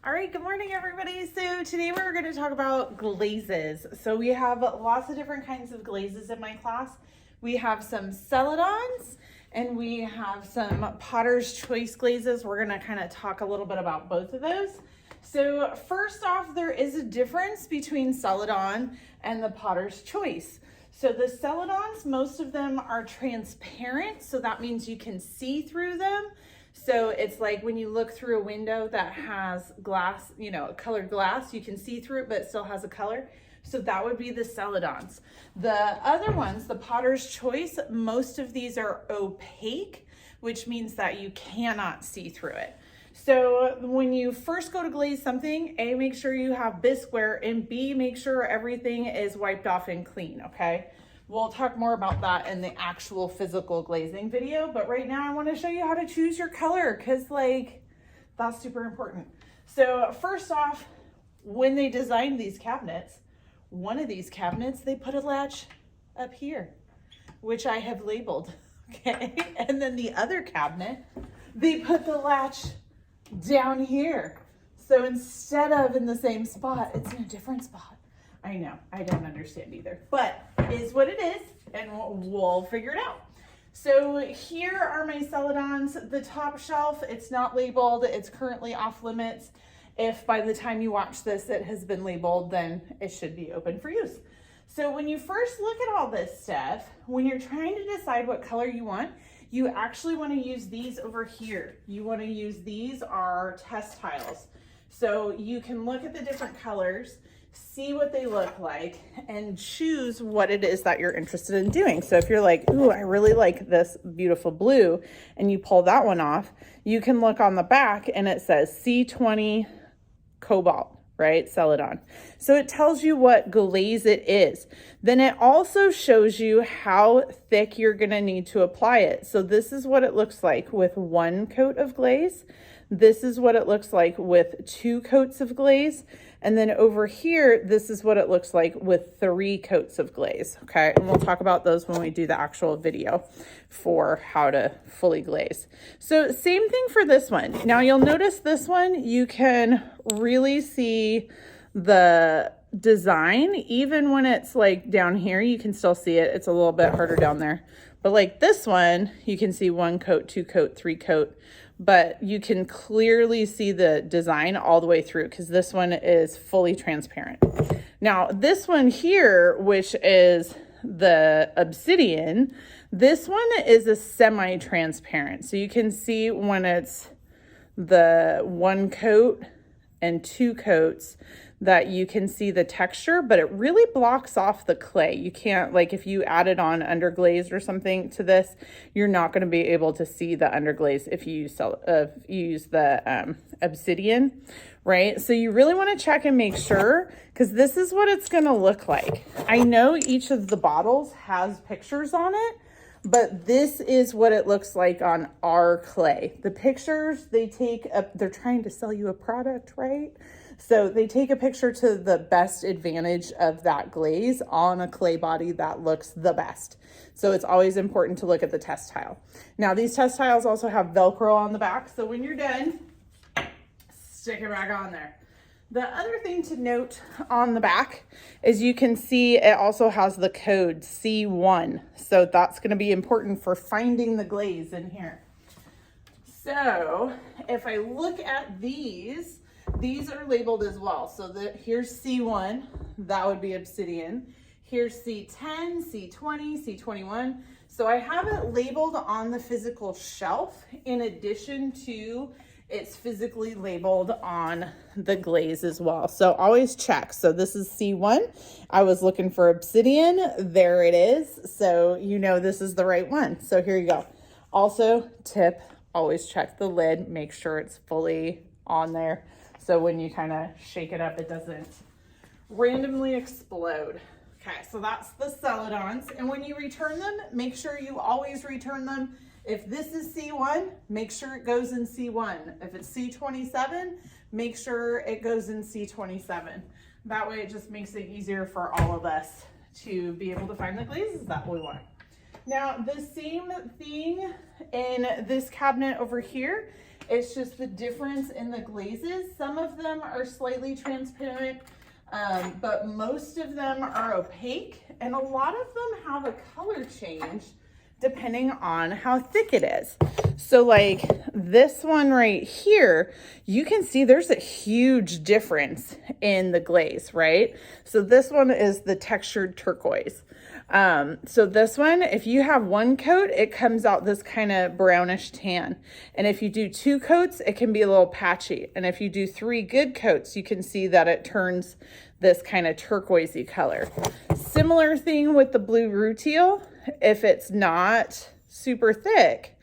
All right, good morning, everybody. So today we're going to talk about glazes. So we have lots of different kinds of glazes in my class. We have some Celadons and we have some Potter's Choice glazes. We're going to kind of talk a little bit about both of those. So first off, there is a difference between Celadon and the Potter's Choice. So the Celadons, most of them are transparent, so that means you can see through them. So it's like when you look through a window that has glass, colored glass, you can see through it, but it still has a color. So that would be the Celadons. The other ones, the Potter's Choice, most of these are opaque, which means that you cannot see through it. So when you first go to glaze something, A, make sure you have bisqueware, and B, make sure everything is wiped off and clean, okay? We'll talk more about that in the actual physical glazing video, but right now I want to show you how to choose your color because that's super important. So first off, when they designed these cabinets, one of these cabinets, they put a latch up here, which I have labeled, okay? And then the other cabinet, they put the latch down here. So instead of in the same spot, it's in a different spot. I know, I don't understand either, but it is what it is, and we'll figure it out. So here are my Celadons. The top shelf, it's not labeled. It's currently off limits. If by the time you watch this, it has been labeled, then it should be open for use. So when you first look at all this stuff, when you're trying to decide what color you want, you actually want to use these over here. You want to use these are test tiles. So you can look at the different colors, see what they look like, and choose what it is that you're interested in doing. So if you're like, ooh, I really like this beautiful blue, and you pull that one off, you can look on the back and it says C20 Cobalt, right? Celadon. So it tells you what glaze it is. Then it also shows you how thick you're gonna need to apply it. So this is what it looks like with 1 coat of glaze. This is what it looks like with 2 coats of glaze. And then over here, this is what it looks like with 3 coats of glaze, okay? And we'll talk about those when we do the actual video for how to fully glaze. So same thing for this one. Now you'll notice this one, you can really see the design. Even when it's like down here, you can still see it. It's a little bit harder down there. But like this one, you can see 1 coat, 2 coat, 3 coat. But you can clearly see the design all the way through because this one is fully transparent. Now this one here, which is the Obsidian, this one is a semi-transparent. So you can see when it's the 1 coat and 2 coats that you can see the texture, but it really blocks off the clay. You can't, like if you added on underglazed or something to this, you're not going to be able to see the underglaze if you use the Obsidian, right? So you really want to check and make sure, because this is what it's going to look like. I know each of the bottles has pictures on it, but this is what it looks like on our clay. The pictures they take up, they're trying to sell you a product, right? So they take a picture to the best advantage of that glaze on a clay body that looks the best. So it's always important to look at the test tile. Now these test tiles also have Velcro on the back. So when you're done, stick it back on there. The other thing to note on the back is you can see it also has the code C1. So that's going to be important for finding the glaze in here. So if I look at these are labeled as well. So here's C1, that would be Obsidian. Here's C10, C20, C21. So I have it labeled on the physical shelf in addition to it's physically labeled on the glaze as well. So always check. So this is C1. I was looking for Obsidian. There it is. So you know this is the right one. So here you go. Also, tip, always check the lid. Make sure it's fully on there. So when you kind of shake it up, it doesn't randomly explode. Okay, so that's the Celadons. And when you return them, make sure you always return them. If this is C1, make sure it goes in C1. If it's C27, make sure it goes in C27. That way it just makes it easier for all of us to be able to find the glazes that we want. Now, the same thing in this cabinet over here. It's just the difference in the glazes. Some of them are slightly transparent, but most of them are opaque, and a lot of them have a color change depending on how thick it is. So like this one right here, you can see there's a huge difference in the glaze, right? So this one is the textured turquoise. So this one, if you have one coat, it comes out this kind of brownish tan. And if you do 2 coats, it can be a little patchy. And if you do 3 good coats, you can see that it turns this kind of turquoisey color. Similar thing with the blue rutile. If it's not super thick,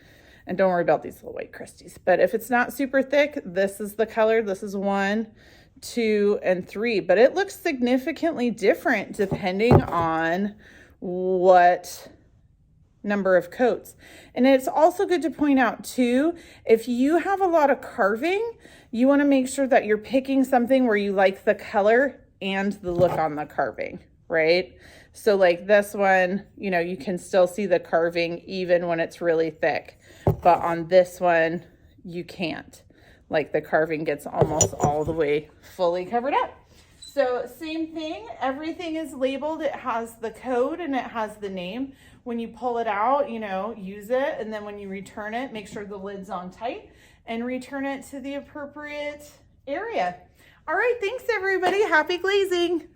and don't worry about these little white crusties, but if it's not super thick, this is the color. This is 1, 2, and 3, but it looks significantly different depending on what number of coats. And it's also good to point out too, if you have a lot of carving, you want to make sure that you're picking something where you like the color and the look on the carving, right? So like this one, you know, you can still see the carving even when it's really thick, but on this one, you can't. Like the carving gets almost all the way fully covered up. So same thing, everything is labeled. It has the code and it has the name. When you pull it out, you know, use it. And then when you return it, make sure the lid's on tight and return it to the appropriate area. All right, thanks everybody. Happy glazing.